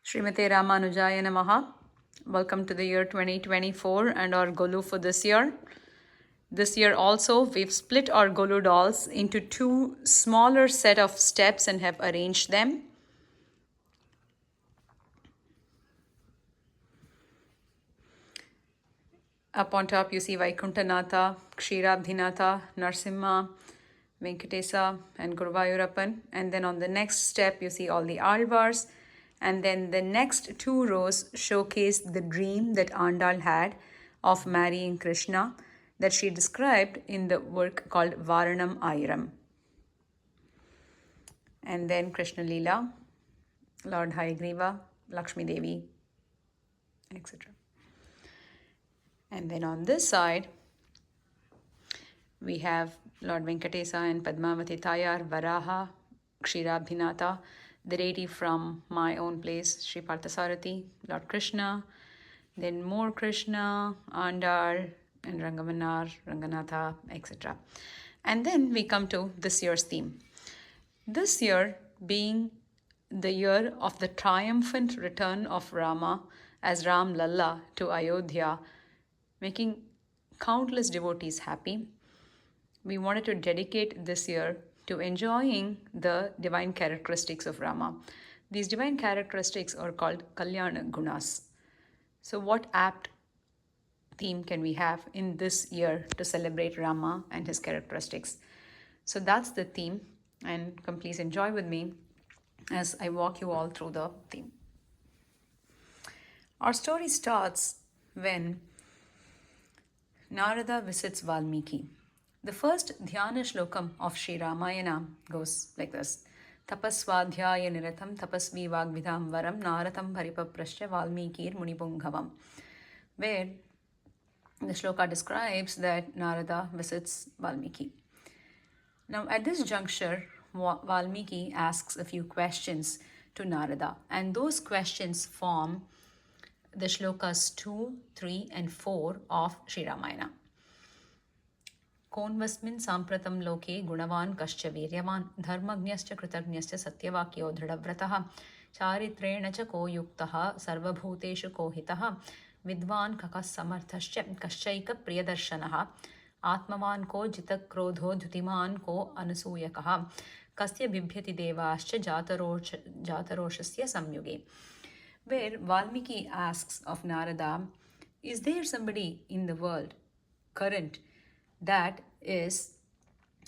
Srimate Ramanujaya Namaha. Welcome to the year 2024 and our Golu for this year. This year also, we've split our Golu dolls into two smaller set of steps and have arranged them. Up on top, you see Vaikuntanatha, Ksheerabdhinatha, Narsimha, Venkatesa, and Guruvayurappan. And then on the next step, you see all the Azhvars. And then the next two rows showcase the dream that Andal had of marrying Krishna that she described in the work called Varanam Ayiram. And then Krishna Leela, Lord Hayagriva, Lakshmi Devi, etc. And then on this side, we have Lord Venkatesa and Padmavati Tayar, Varaha, Ksheerabdhinatha, the deity from my own place, Sri Parthasarathi, Lord Krishna, then more Krishna, Andar, and Rangamanar, Ranganatha, etc. And then we come to this year's theme. This year being the year of the triumphant return of Rama as Ram Lalla to Ayodhya, making countless devotees happy, we wanted to dedicate this year to enjoying the divine characteristics of Rama. These divine characteristics are called Kalyana Gunas. So what apt theme can we have in this year to celebrate Rama and his characteristics? So that's the theme, and please enjoy with me as I walk you all through the theme. Our story starts when Narada visits Valmiki. The first dhyana shlokam of Sri Ramayana goes like this. Tapaswadhyaya niratam tapasvi vagvidham varam naratam paripaprasya valmikir munipunghavam. Where the shloka describes that Narada visits Valmiki. Now at this juncture, Valmiki asks a few questions to Narada, and those questions form the shlokas 2, 3 and 4 of Sri Ramayana. Konvasmin sampratam loke gunavan kascha viryavan dharmagnyascha kritagnyascha satyavakyo dridavratah charitrena cha ko yuktaha sarvabhuteshu kohitaha vidvan kakas samarthascha kaschaika priyadarshanaha atmavan ko jitakrodho dhutiman ko anasuyakaha kasya bibhyati devascha jataroshasya samyuge. Where Valmiki asks of Narada, is there somebody in the world current that is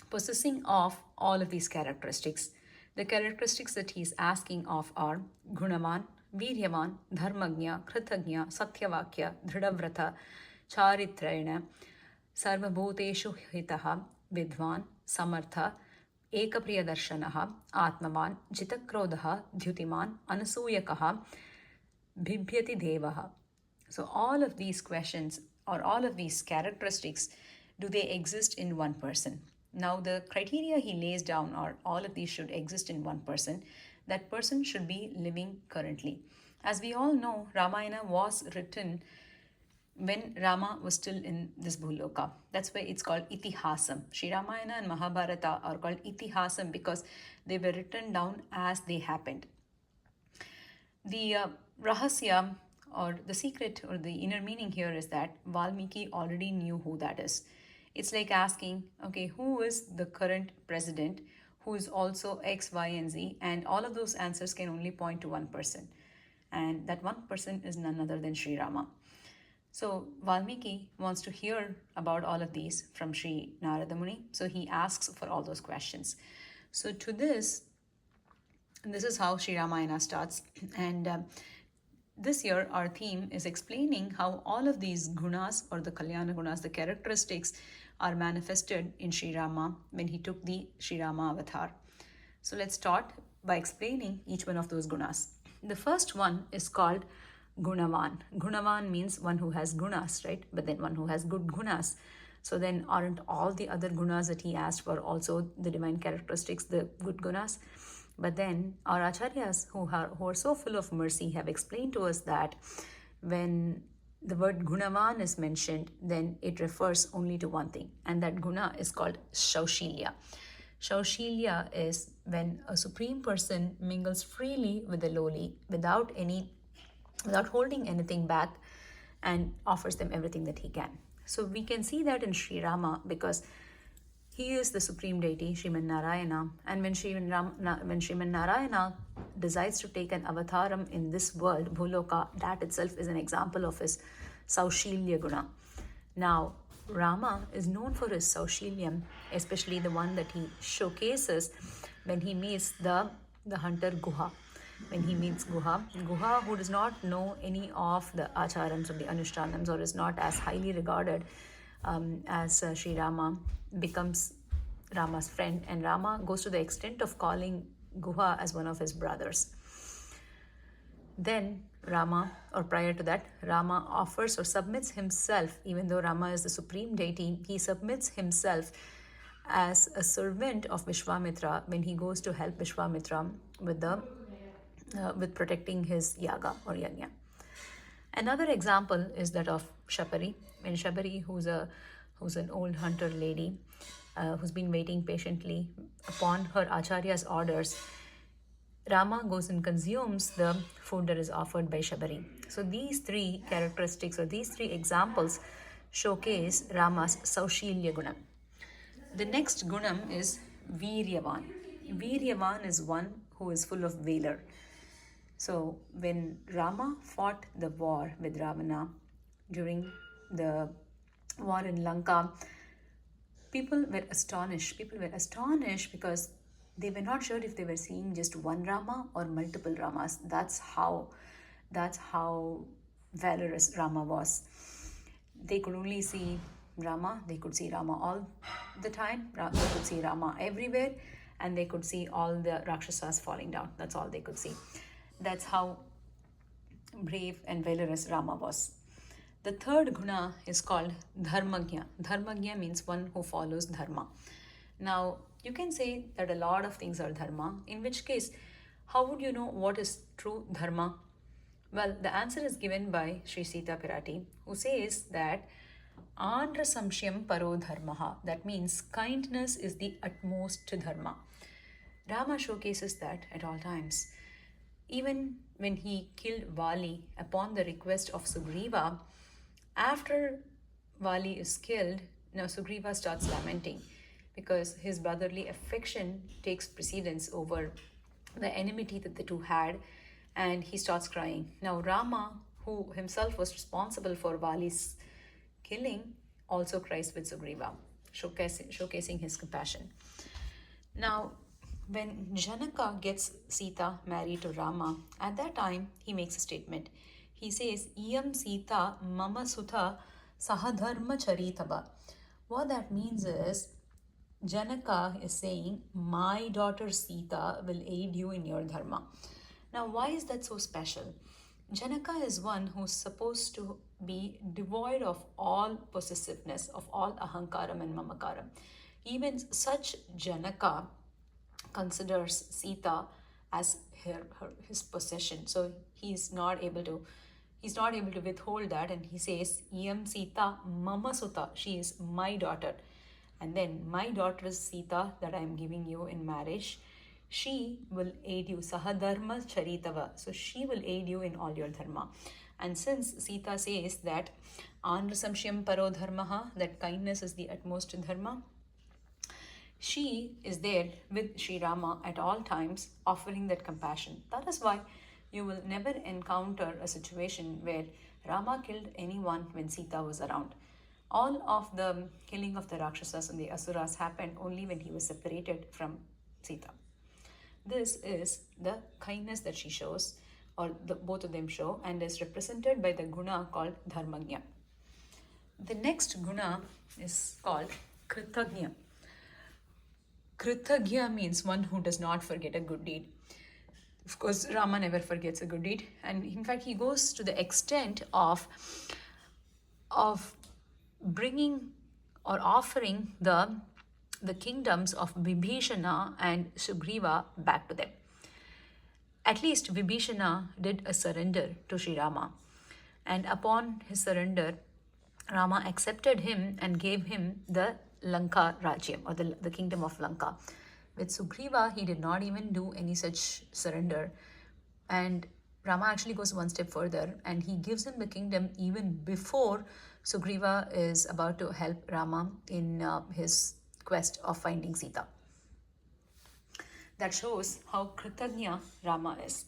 possessing of all of these characteristics? The characteristics that he is asking of are Gunavan, Viryavan, Dharmagnya, Kritagnya, Satyavakya, Dhridavrata, Charitrayana, Sarvabhuteshu Hitaha, Vidvan, Samartha, Ekapriyadarshanaha, Atmavan, Jitakrodha, Dhyutiman, Anasuyakaha, Bibhyati Devaha. So all of these questions or all of these characteristics, do they exist in one person? Now the criteria he lays down are all of these should exist in one person. That person should be living currently. As we all know, Ramayana was written when Rama was still in this Bhuloka. That's why it's called Itihasam. Sri Ramayana and Mahabharata are called Itihasam because they were written down as they happened. The Rahasya or the secret or the inner meaning here is that Valmiki already knew who that is. It's like asking, okay, who is the current president who is also X, Y, and Z? And all of those answers can only point to one person. And that one person is none other than Sri Rama. So Valmiki wants to hear about all of these from Sri Narada Muni. So he asks for all those questions. So to this is how Sri Ramayana starts. And this year, our theme is explaining how all of these gunas or the Kalyana Gunas, the characteristics, are manifested in Sri Rama when he took the Sri Rama avatar. So let's start by explaining each one of those gunas. The first one is called Gunavan. Gunavan means one who has gunas, right? But then one who has good gunas. So then aren't all the other gunas that he asked for also the divine characteristics, the good gunas? But then our acharyas who are so full of mercy have explained to us that when the word Gunavan is mentioned, then it refers only to one thing, and that guna is called Shaushilya. Shaushilya is when a supreme person mingles freely with the lowly without holding anything back and offers them everything that he can. So we can see that in Sri Rama because he is the supreme deity, Sriman Narayana. And when Sriman Narayana decides to take an avataram in this world, Bhuloka, that itself is an example of his Saushilya Guna. Now, Rama is known for his Saushilyam, especially the one that he showcases when he meets the hunter Guha. When he meets Guha, who does not know any of the acharams or the anushtanams or is not as highly regarded as Sri Rama, becomes Rama's friend, and Rama goes to the extent of calling Guha as one of his brothers. Then Rama, or prior to that, Rama offers or submits himself, even though Rama is the supreme deity, he submits himself as a servant of Vishwamitra when he goes to help Vishwamitra with protecting his yaga or yajna. Another example is that of Shapari. When Shapari, who's an old hunter lady, who's been waiting patiently upon her acharya's orders, Rama goes and consumes the food that is offered by Shabari. So these three characteristics or these three examples showcase Rama's Saushilya Gunam. The next Gunam is Viryavan. Viryavan is one who is full of valor. So when Rama fought the war with Ravana during the war in Lanka, people were astonished. People were astonished because they were not sure if they were seeing just one Rama or multiple Ramas. That's how valorous Rama was. They could only see Rama. They could see Rama all the time. They could see Rama everywhere, and they could see all the Rakshasas falling down. That's all they could see. That's how brave and valorous Rama was. The third guna is called Dharmagya. Dharmagya means one who follows Dharma. Now, you can say that a lot of things are Dharma, in which case, how would you know what is true Dharma? Well, the answer is given by Sri Sita Pirati, who says that Andra Samshyam Paro Dharmaha. That means kindness is the utmost Dharma. Rama showcases that at all times. Even when he killed Vali upon the request of Sugriva, after Vali is killed, now Sugriva starts lamenting because his brotherly affection takes precedence over the enmity that the two had, and he starts crying. Now Rama, who himself was responsible for Vali's killing, also cries with Sugriva, showcasing his compassion. Now, when Janaka gets Sita married to Rama, at that time he makes a statement. He says, Iyam Sita Mama Sutha Sahadharma Charitaba. What that means is, Janaka is saying, my daughter Sita will aid you in your dharma. Now, why is that so special? Janaka is one who's supposed to be devoid of all possessiveness, of all ahankaram and mamakaram. Even such Janaka considers Sita as his possession. So he's not able to withhold that, and he says, Iyam Sita Mama Sutta, she is my daughter. And then my daughter is Sita that I am giving you in marriage. She will aid you, Sahadharma Charitava. So she will aid you in all your dharma. And since Sita says that Andra Samshyam Paro Dharmaha, that kindness is the utmost dharma, she is there with Sri Rama at all times, offering that compassion. That is why you will never encounter a situation where Rama killed anyone when Sita was around. All of the killing of the Rakshasas and the Asuras happened only when he was separated from Sita. This is the kindness that she shows, or both of them show, and is represented by the guna called Dharmagya. The next guna is called Kritagya. Kritagya means one who does not forget a good deed. Of course, Rama never forgets a good deed, and in fact, he goes to the extent of bringing or offering the kingdoms of Vibhishana and Sugriva back to them. At least Vibhishana did a surrender to Sri Rama, and upon his surrender, Rama accepted him and gave him the Lanka Rajyam, or the kingdom of Lanka. With Sugriva, he did not even do any such surrender. And Rama actually goes one step further and he gives him the kingdom even before Sugriva is about to help Rama in his quest of finding Sita. That shows how Kritagnya Rama is.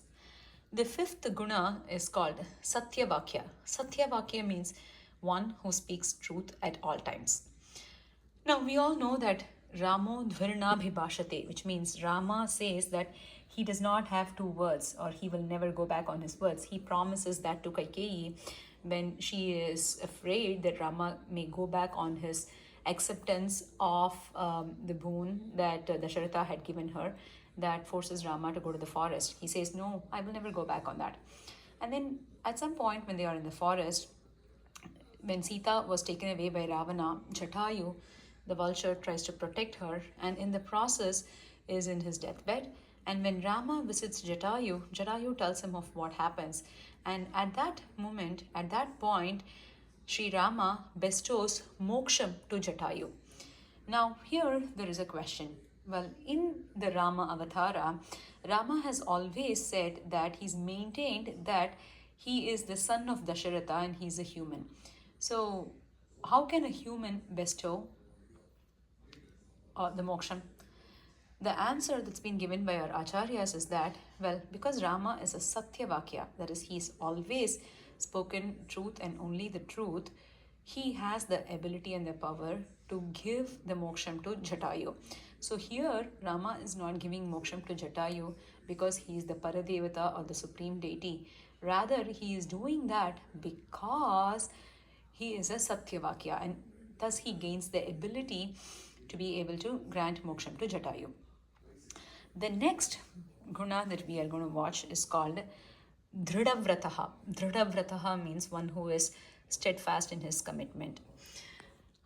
The fifth guna is called Satyavakya. Satyavakya means one who speaks truth at all times. Now, we all know that Ramo Dvirnabhibhashate, which means Rama says that he does not have two words or he will never go back on his words. He promises that to Kaikeyi when she is afraid that Rama may go back on his acceptance of the boon that Dasharatha had given her that forces Rama to go to the forest. He says, no, I will never go back on that. And then at some point when they are in the forest, when Sita was taken away by Ravana, Jatayu, the vulture, tries to protect her and in the process is in his deathbed. And when Rama visits Jatayu, Jatayu tells him of what happens. And at that moment, at that point, Sri Rama bestows moksham to Jatayu. Now here there is a question. Well, in the Rama Avatara, Rama has always said that he's maintained that he is the son of Dasharatha and he's a human. So how can a human bestow the moksham? The answer that's been given by our acharyas is that, well, because Rama is a Satyavakya, that is, he's always spoken truth and only the truth, he has the ability and the power to give the moksham to Jatayu. So here, Rama is not giving moksham to Jatayu because he is the Paradevata or the supreme deity. Rather, he is doing that because he is a Satyavakya and thus he gains the ability to be able to grant moksham to Jatayu. The next guna that we are going to watch is called Dhridavrataha. Dhridavrataha means one who is steadfast in his commitment.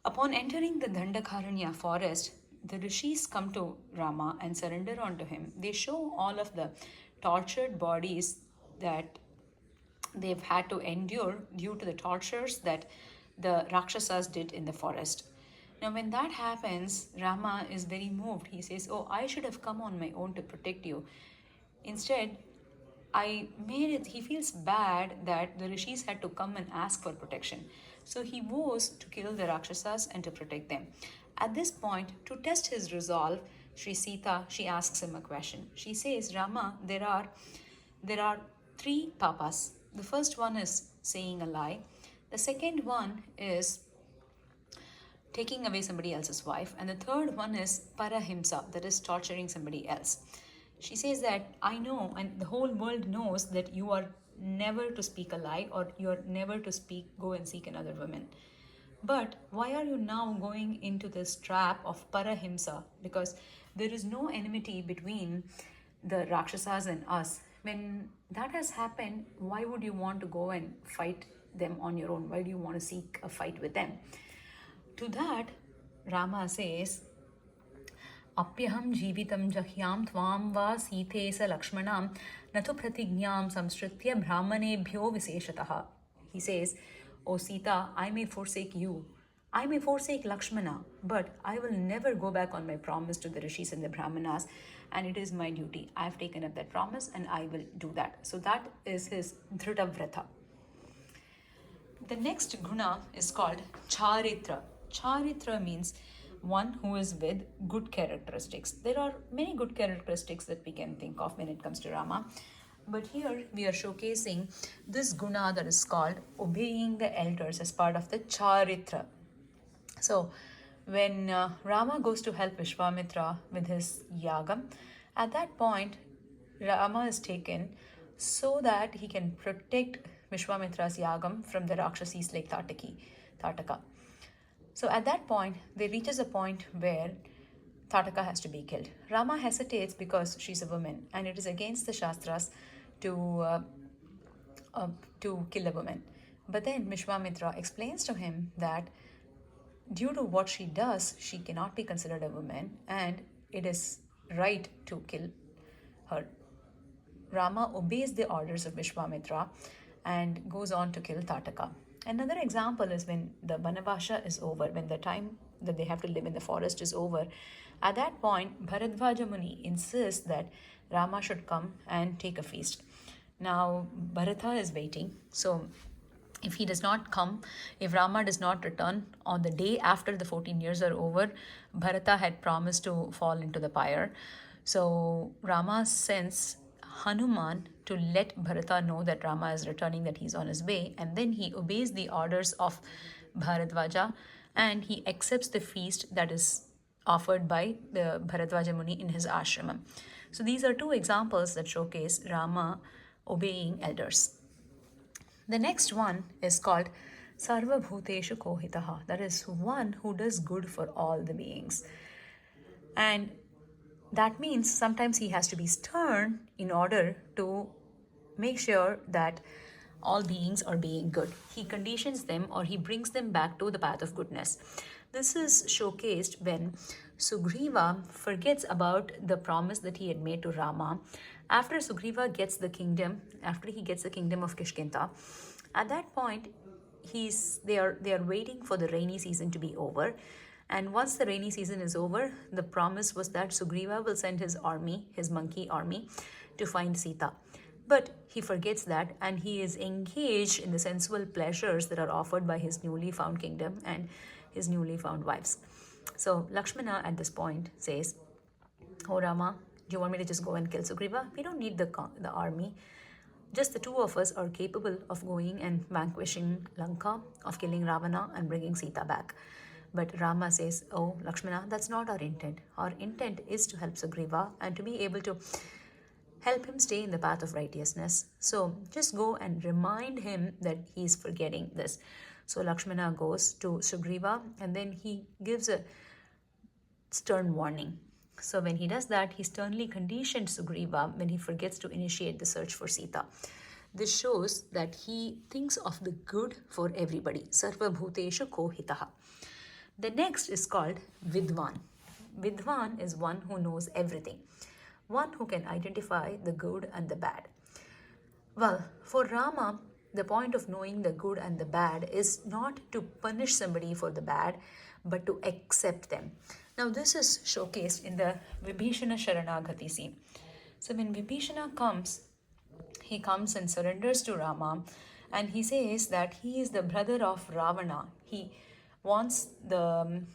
Upon entering the Dandakaranya forest, the rishis come to Rama and surrender unto him. They show all of the tortured bodies that they've had to endure due to the tortures that the Rakshasas did in the forest. Now, when that happens, Rama is very moved. He says, oh, I should have come on my own to protect you. Instead, he feels bad that the rishis had to come and ask for protection. So he vows to kill the Rakshasas and to protect them. At this point, to test his resolve, Sri Sita, she asks him a question. She says, Rama, there are three papas. The first one is saying a lie. The second one is taking away somebody else's wife. And the third one is parahimsa, that is torturing somebody else. She says that I know, and the whole world knows, that you are never to speak a lie or you're never to go and seek another woman. But why are you now going into this trap of parahimsa? Because there is no enmity between the Rakshasas and us. When that has happened, why would you want to go and fight them on your own? Why do you want to seek a fight with them? To that, Rama says, Apyaham jivitam jahyam tvam va sithe sa lakshmanam natu pratignyam samsritya brahmanebhyo viseshataha. He says, O Sita, I may forsake you, I may forsake Lakshmana, but I will never go back on my promise to the rishis and the brahmanas, and it is my duty. I have taken up that promise and I will do that. So that is his Dhridavrata. The next guna is called Charitra. Charitra means one who is with good characteristics. There are many good characteristics that we can think of when it comes to Rama. But here we are showcasing this guna that is called obeying the elders as part of the Charitra. So when Rama goes to help Vishwamitra with his yagam, at that point Rama is taken so that he can protect Vishwamitra's yagam from the Rakshasis like Tataka. So at that point, there reaches a point where Tataka has to be killed. Rama hesitates because she's a woman and it is against the Shastras to kill a woman. But then Vishwamitra explains to him that due to what she does, she cannot be considered a woman and it is right to kill her. Rama obeys the orders of Vishwamitra and goes on to kill Tataka. Another example is when the Vanavasha is over, when the time that they have to live in the forest is over. At that point, Bharadvaja Muni insists that Rama should come and take a feast. Now, Bharata is waiting. So, if he does not come, if Rama does not return on the day after the 14 years are over, Bharata had promised to fall into the pyre. So Rama sends Hanuman to let Bharata know that Rama is returning, that he's on his way, and then he obeys the orders of Bharadvaja and he accepts the feast that is offered by the Bharadvaja Muni in his ashramam. So these are two examples that showcase Rama obeying elders. The next one is called Sarva Bhuteshu Kohitaha, that is one who does good for all the beings. And that means sometimes he has to be stern in order to make sure that all beings are being good. He conditions them or he brings them back to the path of goodness. This is showcased when Sugriva forgets about the promise that he had made to Rama. After Sugriva gets the kingdom, after he gets the kingdom of Kishkinta, at that point they are waiting for the rainy season to be over. And once the rainy season is over, the promise was that Sugriva will send his army, his monkey army, to find Sita. But he forgets that and he is engaged in the sensual pleasures that are offered by his newly found kingdom and his newly found wives. So Lakshmana at this point says, "Oh Rama, do you want me to just go and kill Sugriva? We don't need the army. Just the two of us are capable of going and vanquishing Lanka, of killing Ravana and bringing Sita back." But Rama says, "Oh, Lakshmana, that's not our intent. Our intent is to help Sugriva and to be able to help him stay in the path of righteousness. So just go and remind him that he's forgetting this." So Lakshmana goes to Sugriva and then he gives a stern warning. So when he does that, he sternly conditioned Sugriva when he forgets to initiate the search for Sita. This shows that he thinks of the good for everybody. Sarva Bhuteshu Kohitaha. The next is called Vidwan. Vidwan is one who knows everything, one who can identify the good and the bad. Well, for Rama, the point of knowing the good and the bad is not to punish somebody for the bad, but to accept them. Now, this is showcased in the Vibhishana Sharanagati scene. So when Vibhishana comes, he comes and surrenders to Rama, and he says that he is the brother of Ravana. He wants them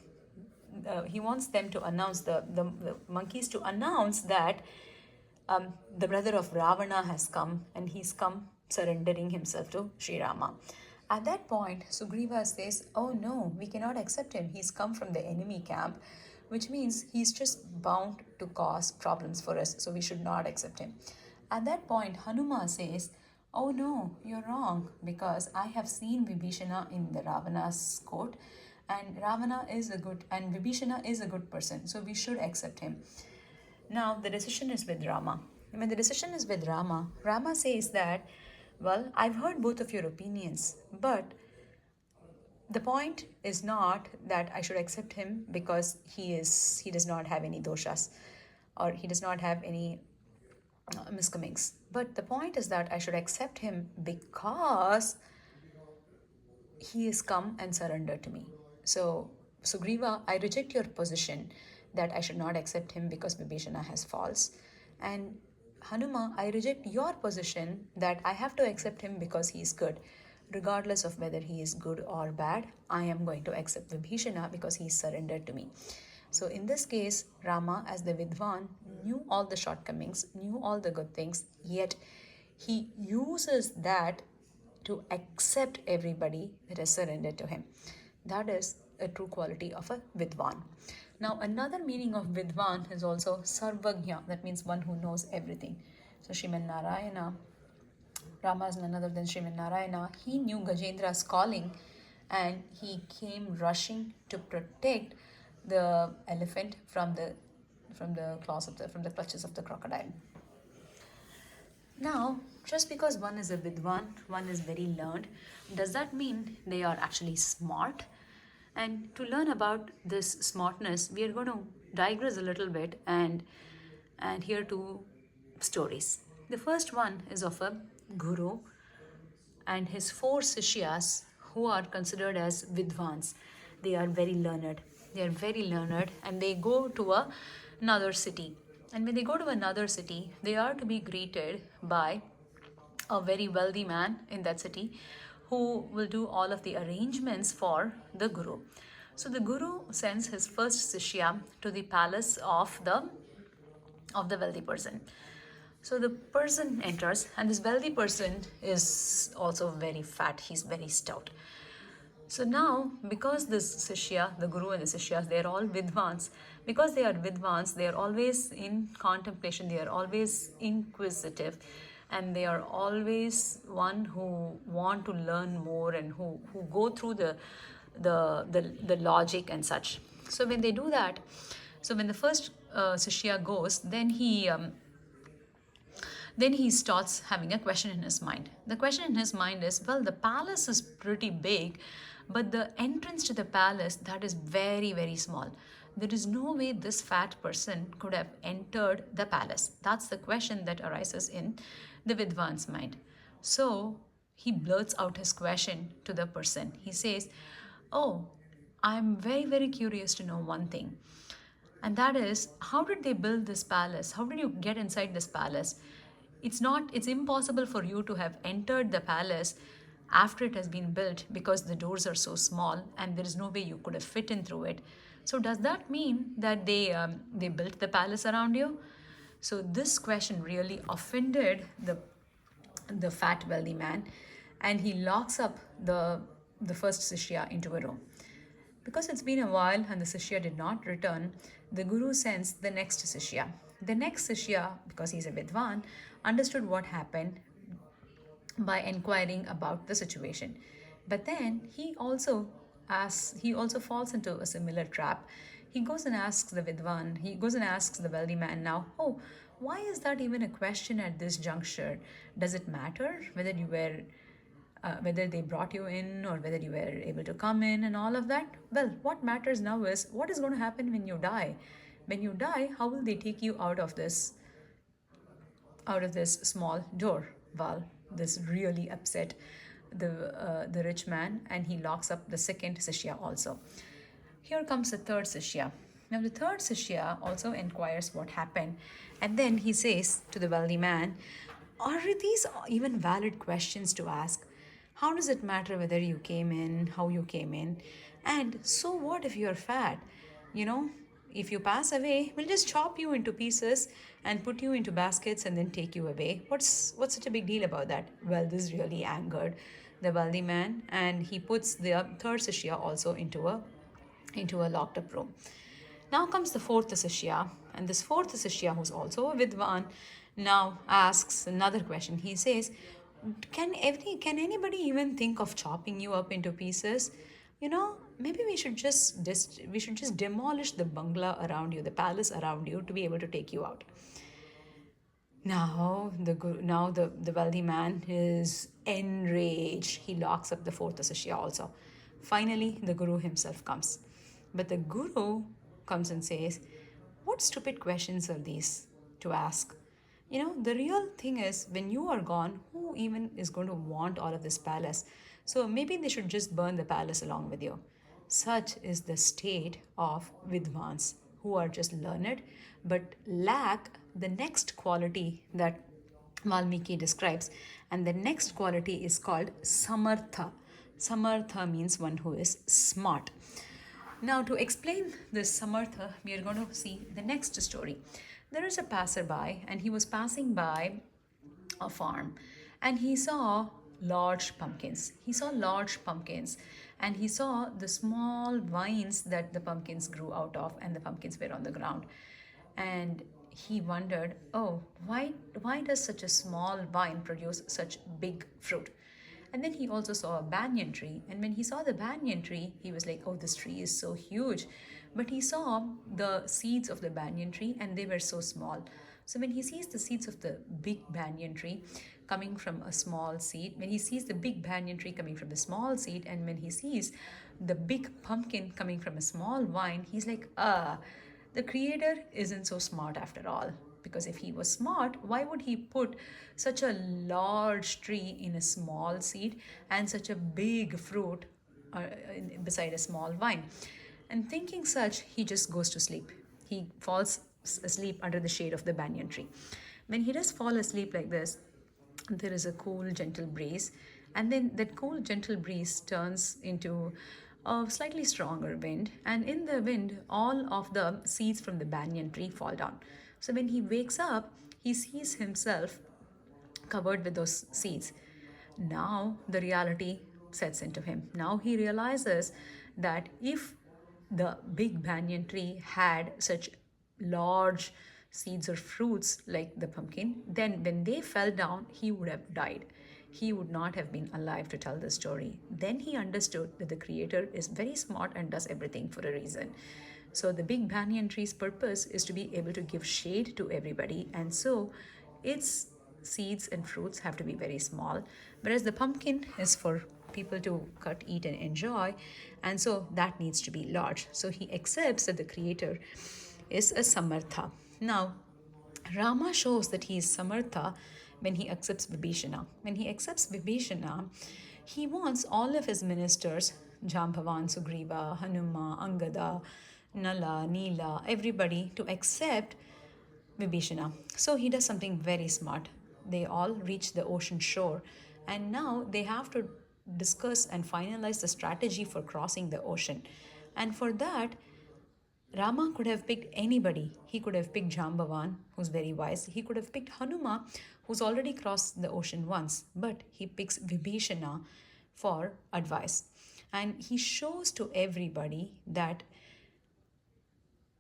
to announce, the monkeys to announce that the brother of Ravana has come and he's come surrendering himself to Sri Rama. At that point, Sugriva says, "Oh no, we cannot accept him. He's come from the enemy camp, which means he's just bound to cause problems for us, so we should not accept him." At that point, Hanuma says, "Oh no, you're wrong, because I have seen Vibhishana in the Ravana's court, and Vibhishana is a good person, so we should accept him." Now, the decision is with Rama. When the decision is with Rama, Rama says that, "Well, I've heard both of your opinions, but the point is not that I should accept him because he does not have any doshas or he does not have any miscomings. But the point is that I should accept him because he has come and surrendered to me. So, Sugriva, I reject your position that I should not accept him because Vibhishana has faults. And Hanuma, I reject your position that I have to accept him because he is good. Regardless of whether he is good or bad, I am going to accept Vibhishana because he surrendered to me." So in this case, Rama, as the Vidwan, knew all the shortcomings, knew all the good things, yet he uses that to accept everybody that has surrendered to him. That is a true quality of a Vidwan. Now, another meaning of Vidwan is also Sarvagya, that means one who knows everything. So Sriman Narayana, Rama is none other than Sriman Narayana. He knew Gajendra's calling and he came rushing to protect the elephant from the clutches of the crocodile. Now, just because one is a Vidwan, one is very learned, does that mean they are actually smart? And to learn about this smartness, we are going to digress a little bit and hear two stories. The first one is of a guru and his 4 sishyas who are considered as Vidvans. They are very learned. They are very learned, and they go to another city. And when they go to another city, they are to be greeted by a very wealthy man in that city who will do all of the arrangements for the guru. So the guru sends his first shishya to the palace of the wealthy person. So the person enters, and this wealthy person is also very fat. He's very stout. So now, because this Sishya, the Guru and the Sishyas, they are all Vidvans. Because they are Vidvans, they are always in contemplation, they are always inquisitive, and they are always one who want to learn more and who go through the logic and such. So when they do that, so when the first Sishya goes, then he starts having a question in his mind. The question in his mind is, well, the palace is pretty big, but the entrance to the palace, that is very, very small. There is no way this fat person could have entered the palace. That's the question that arises in the Vidwan's mind. So he blurts out his question to the person. He says, oh, I'm very, very curious to know one thing. And that is, how did they build this palace? How did you get inside this palace? It's impossible for you to have entered the palace after it has been built, because the doors are so small and there is no way you could have fit in through it. So does that mean that they built the palace around you? So this question really offended the fat wealthy man, and he locks up the first Sishya into a room. Because it's been a while and the Sishya did not return, the Guru sends the next Sishya. The next Sishya, because he's a Vidwan, understood what happened by inquiring about the situation. But then he also falls into a similar trap. He goes and asks the Vidwan, he goes and asks the wealthy man now, oh, why is that even a question at this juncture? Does it matter whether they brought you in or whether you were able to come in and all of that? Well, what matters now is what is going to happen when you die. When you die, how will they take you out of this small door? Well, this really upset the rich man, and he locks up the second Sishya also. Here comes the third Sishya. Now the third Sishya also inquires what happened, and then he says to the wealthy man, are these even valid questions to ask? How does it matter whether you came in, how you came in? And so what if you're fat? You know, if you pass away, we'll just chop you into pieces and put you into baskets and then take you away. What's such a big deal about that? Well, this really angered the wealthy man, and he puts the third Sishya also into a locked up room. Now comes the fourth Sishya, and this fourth Sishya, who's also a Vidwan, now asks another question. He says, can anybody even think of chopping you up into pieces? You know, maybe we should just demolish the bungalow around you, the palace around you, to be able to take you out. Now the wealthy man is enraged. He locks up the fourth Sishya also. Finally, the Guru himself comes. But the Guru comes and says, what stupid questions are these to ask? You know, the real thing is, when you are gone, who even is going to want all of this palace? So maybe they should just burn the palace along with you. Such is the state of Vidvans, who are just learned but lack the next quality that Valmiki describes. And the next quality is called Samartha. Samartha means one who is smart. Now, to explain this Samartha, we are going to see the next story. There is a passerby, and he was passing by a farm, and he saw large pumpkins. And he saw the small vines that the pumpkins grew out of, and the pumpkins were on the ground. And he wondered, oh, why does such a small vine produce such big fruit? And then he also saw a banyan tree. And when he saw the banyan tree, he was like, oh, this tree is so huge. But he saw the seeds of the banyan tree, and they were so small. So when he sees the seeds of the big banyan tree coming from a small seed, when he sees the big banyan tree coming from a small seed, and when he sees the big pumpkin coming from a small vine, he's like, the creator isn't so smart after all. Because if he was smart, why would he put such a large tree in a small seed and such a big fruit beside a small vine? And thinking such, he just goes to sleep. He falls asleep under the shade of the banyan tree. When he does fall asleep like this, there is a cool, gentle breeze, and then that cool, gentle breeze turns into a slightly stronger wind, and in the wind, all of the seeds from the banyan tree fall down. So when he wakes up, he sees himself covered with those seeds. Now the reality sets into him. Now he realizes that if the big banyan tree had such large seeds or fruits like the pumpkin, then when they fell down, he would have died. He would not have been alive to tell the story. Then he understood that the creator is very smart and does everything for a reason. So the big banyan tree's purpose is to be able to give shade to everybody, and so its seeds and fruits have to be very small, whereas the pumpkin is for people to cut, eat, and enjoy, and so that needs to be large. So he accepts that the creator is a Samartha. Now, Rama shows that he is Samartha when he accepts Vibhishana. When he accepts Vibhishana, he wants all of his ministers, Jambavan, Sugriva, Hanuma, Angada, Nala, Neela, everybody to accept Vibhishana. So he does something very smart. They all reach the ocean shore, and now they have to discuss and finalize the strategy for crossing the ocean. And for that, Rama could have picked anybody. He could have picked Jambavan, who's very wise. He could have picked Hanuma, who's already crossed the ocean once. But he picks Vibhishana for advice. And he shows to everybody that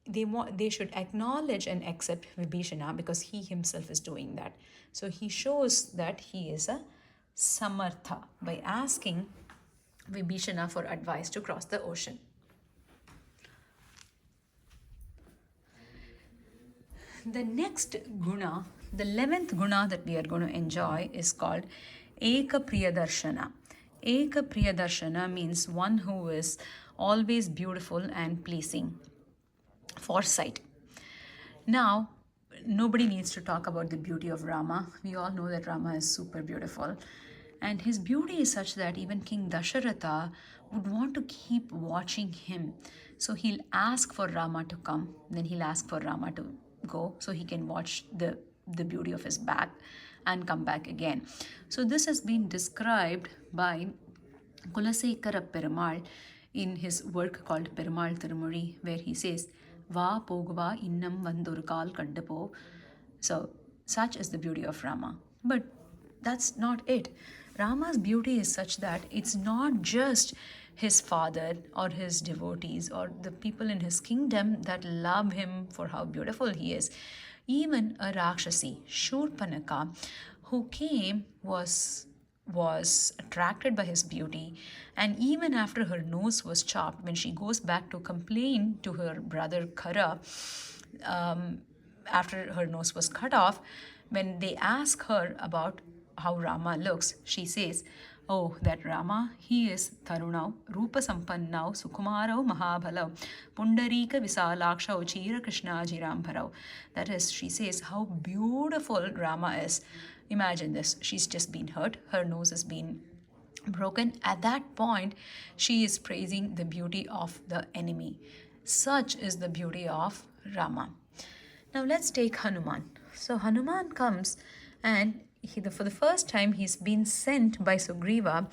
they should acknowledge and accept Vibhishana because he himself is doing that. So he shows that he is a Samartha by asking Vibhishana for advice to cross the ocean. The next guna, the 11th guna that we are going to enjoy is called Eka Priyadarshana. Eka Priyadarshana means one who is always beautiful and pleasing. Foresight. Now, nobody needs to talk about the beauty of Rama. We all know that Rama is super beautiful. And his beauty is such that even King Dasharatha would want to keep watching him. So he'll ask for Rama to come, then he'll ask for Rama to go so he can watch the beauty of his back and come back again. So this has been described by Kulasekara Perumal in his work called Perumal Tirumuri, where he says, Va Pogva Innam Vandurkal Kandapo. So such is the beauty of Rama. But that's not it. Rama's beauty is such that it's not just his father or his devotees or the people in his kingdom that love him for how beautiful he is. Even a Rakshasi, Shurpanaka, who came was attracted by his beauty, and even after her nose was chopped, when she goes back to complain to her brother Khara, after her nose was cut off, when they ask her about how Rama looks, she says, oh, that Rama, he is Tarunau, Rupa Sampannau, Sukumarau, Mahabhalau, Pundarika Visalaksha, Uchira Krishna Jiramparau. That is, she says how beautiful Rama is. Imagine this, she's just been hurt, her nose has been broken. At that point, she is praising the beauty of the enemy. Such is the beauty of Rama. Now let's take Hanuman. So Hanuman comes, and for the first time he's been sent by Sugriva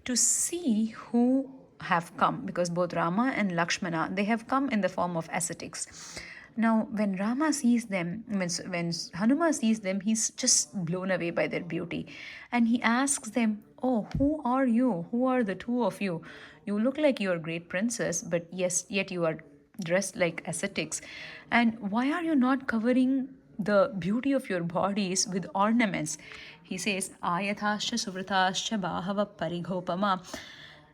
to see who have come, because both Rama and Lakshmana, they have come in the form of ascetics. Now, when Rama sees them, when Hanuman sees them, he's just blown away by their beauty. And he asks them, oh, who are you? Who are the two of you? You look like you're a great princess, but yes, yet you are dressed like ascetics. And why are you not covering the beauty of your bodies with ornaments? He says, Ayathascha suvratascha bahava parighopama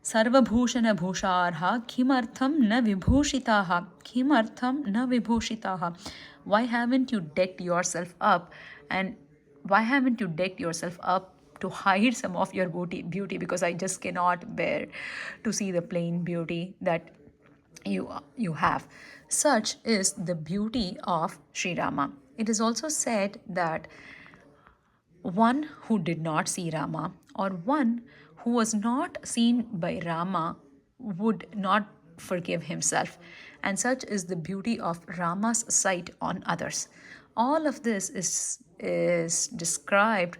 Sarvabhushana bhusharha kimartham na vibhushitaha. Kimartham na vibhushitaha. Why haven't you decked yourself up? And why haven't you decked yourself up to hide some of your beauty? Because I just cannot bear to see the plain beauty that you have. Such is the beauty of Sri Rama. It is also said that one who did not see Rama, or one who was not seen by Rama, would not forgive himself. And such is the beauty of Rama's sight on others. All of this is described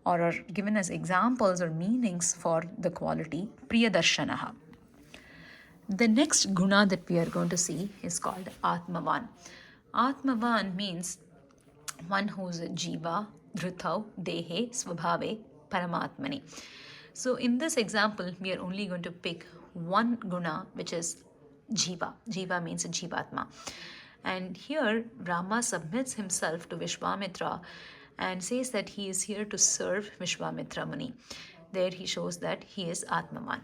or are given as examples or meanings for the quality Priyadarshanaha. The next guna that we are going to see is called Atmavan. Atmavan means one who is a jiva, dhrutau, dehe, svabhave, paramatmani. So in this example, we are only going to pick one guna, which is jiva. Jiva means a jivatma. And here Rama submits himself to Vishwamitra and says that he is here to serve Vishwamitra Muni. There he shows that he is Atmavan.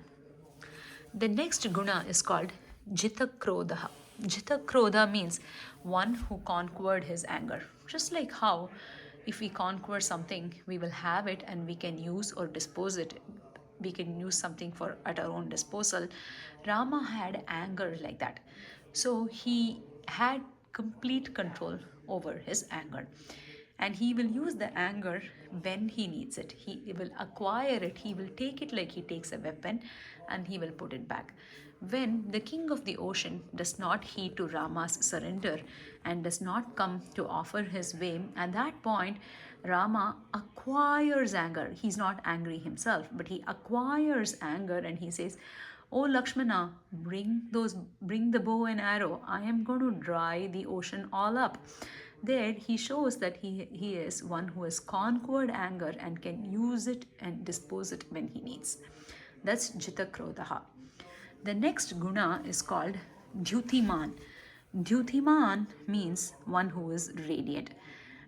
The next guna is called Jitakrodha. Jitakrodha means one who conquered his anger. Just like how if we conquer something, we will have it and we can use or dispose it. We can use something for at our own disposal. Rama had anger like that. So he had complete control over his anger. And he will use the anger when he needs it. He will acquire it. He will take it like he takes a weapon and he will put it back. When the king of the ocean does not heed to Rama's surrender and does not come to offer his way, at that point, Rama acquires anger. He's not angry himself, but he acquires anger and he says, "Oh Lakshmana, bring the bow and arrow. I am going to dry the ocean all up." There he shows that he is one who has conquered anger and can use it and dispose it when he needs. That's Jitakrodha. The next guna is called Dhyutiman. Dhyutiman means one who is radiant.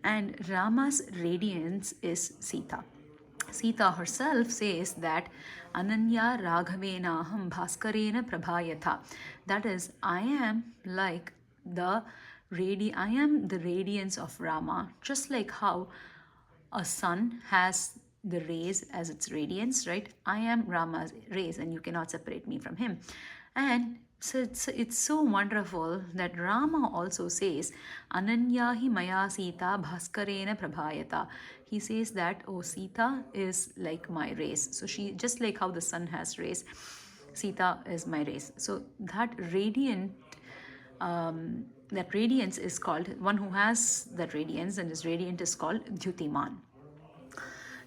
And Rama's radiance is Sita. Sita herself says that Ananya Raghavenaham Bhaskarena Prabhayatha. That is, I am the radiance of Rama, just like how a sun has the rays as its radiance, right? I am Rama's rays and you cannot separate me from him. And so it's so wonderful that Rama also says, Ananyahi Maya Sita Bhaskarena Prabhayata. He says that, oh, Sita is like my rays. So she, just like how the sun has rays, Sita is my rays. So that radiance is called, one who has that radiance and is radiant is called Dhyutiman.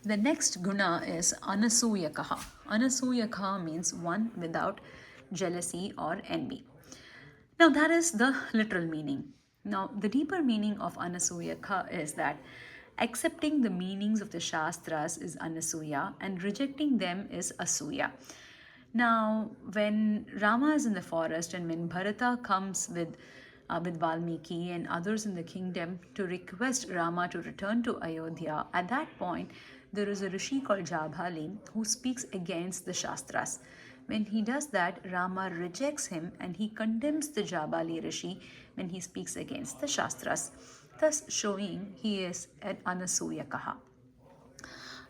The next guna is Anasuyakaha. Anasuyakaha means one without jealousy or envy. Now that is the literal meaning. Now the deeper meaning of Anasuyaka is that accepting the meanings of the Shastras is Anasuya and rejecting them is Asuya. Now when Rama is in the forest and when Bharata comes with Valmiki and others in the kingdom to request Rama to return to Ayodhya, at that point there is a rishi called Jabali who speaks against the Shastras. When he does that, Rama rejects him and he condemns the Jabali rishi when he speaks against the Shastras, thus showing he is an Anasuyakaha.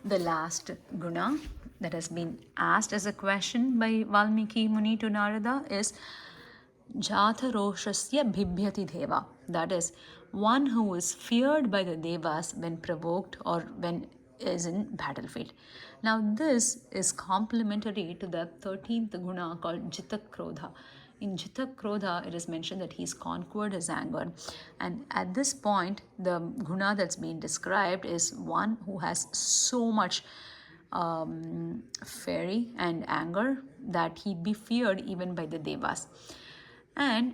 The last guna that has been asked as a question by Valmiki Muni to Narada is Jatharoshasya Bhibhyati Deva. That is, one who is feared by the Devas when provoked or when is in battlefield. Now this is complementary to the 13th guna called Jitakrodha. In Jitakrodha, it is mentioned that he's conquered his anger. And at this point, the guna that's been described is one who has so much fury and anger that he'd be feared even by the Devas. And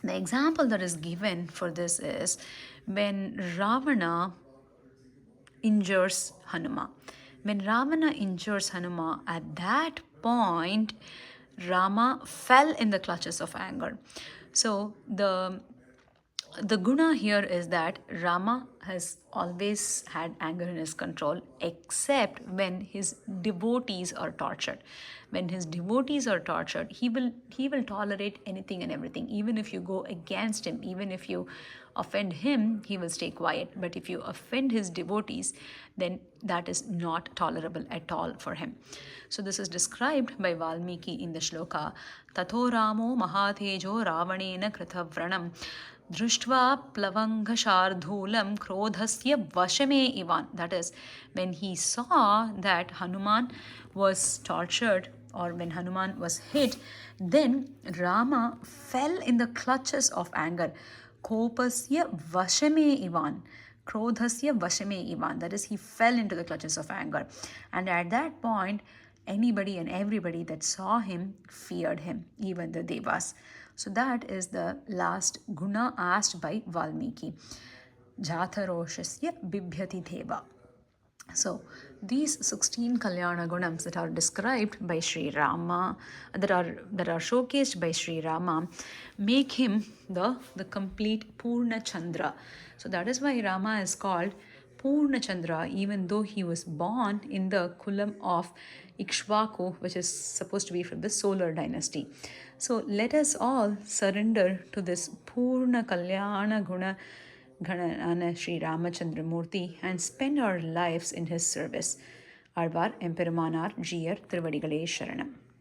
the example that is given for this is when Ravana injures Hanuma. When Ravana injures Hanuma, at that point, Rama fell in the clutches of anger. So the guna here is that Rama has always had anger in his control except when his devotees are tortured. When his devotees are tortured, he will tolerate anything and everything. Even if you go against him, even if you offend him, he will stay quiet. But if you offend his devotees, then that is not tolerable at all for him. So this is described by Valmiki in the shloka, Tatho Ramo Mahatejo Ravanena Krithavranam Drishtva Plavanga Shardhulam Krodhasya Vashame Ivan. That is, when he saw that Hanuman was tortured or when Hanuman was hit, then Rama fell in the clutches of anger. Kopasya vashame ivan. Krodhasya vashame ivan. That is, he fell into the clutches of anger. And at that point, anybody and everybody that saw him feared him, even the devas. So that is the last guna asked by Valmiki. Jatharoshasya bibhyati deva. So these 16 Kalyana Gunams that are described by Sri Rama, that are showcased by Sri Rama, make him the complete Purna Chandra. So that is why Rama is called Purna Chandra, even though he was born in the Kulam of Ikshvaku, which is supposed to be from the solar dynasty. So let us all surrender to this Purna Kalyana Guna Ganana Sri Ramachandra Murthy and spend our lives in his service. Alvar Empiramanar Jiyar Trivadigalai Sharanam.